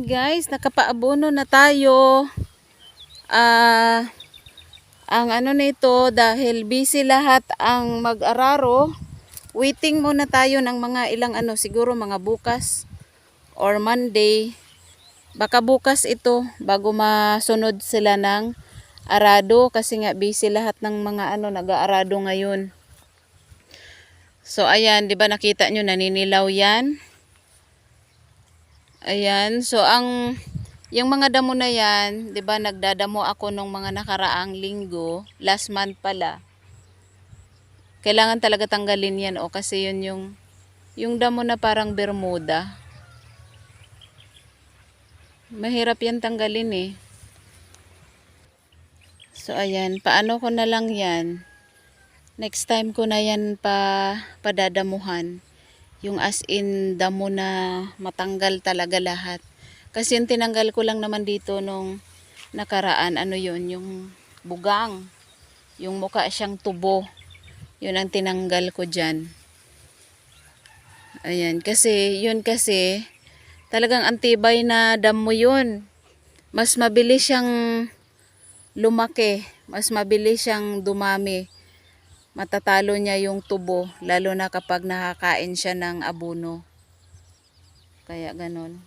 guys, nakapaabono na tayo. Ang ano nito, dahil busy lahat ang mag-araro, waiting muna tayo ng mga ilang siguro mga bukas or Monday. Baka bukas ito bago masunod sila ng arado kasi nga busy lahat ng mga nag-aarado ngayon. So ayan, 'di ba nakita nyo naninilaw 'yan? Ayan, so yung mga damo na yan, 'di ba nagdadamo ako nung mga nakaraang linggo, last month pala. Kailangan talaga tanggalin 'yan kasi yun yung damo na parang bermuda. Mahirap 'yan tanggalin eh. So ayan, paano ko na lang 'yan? Next time ko na 'yan padadamuhan. Yung as in damo na matanggal talaga lahat. Kasi yung tinanggal ko lang naman dito nung nakaraan, yung bugang. Yung mukha siyang tubo. Yun ang tinanggal ko dyan. Ayan, kasi talagang antibay na damo yun. Mas mabilis siyang lumaki. Mas mabilis siyang dumami. Matatalo niya yung tubo, lalo na kapag nakakain siya ng abono. Kaya ganon.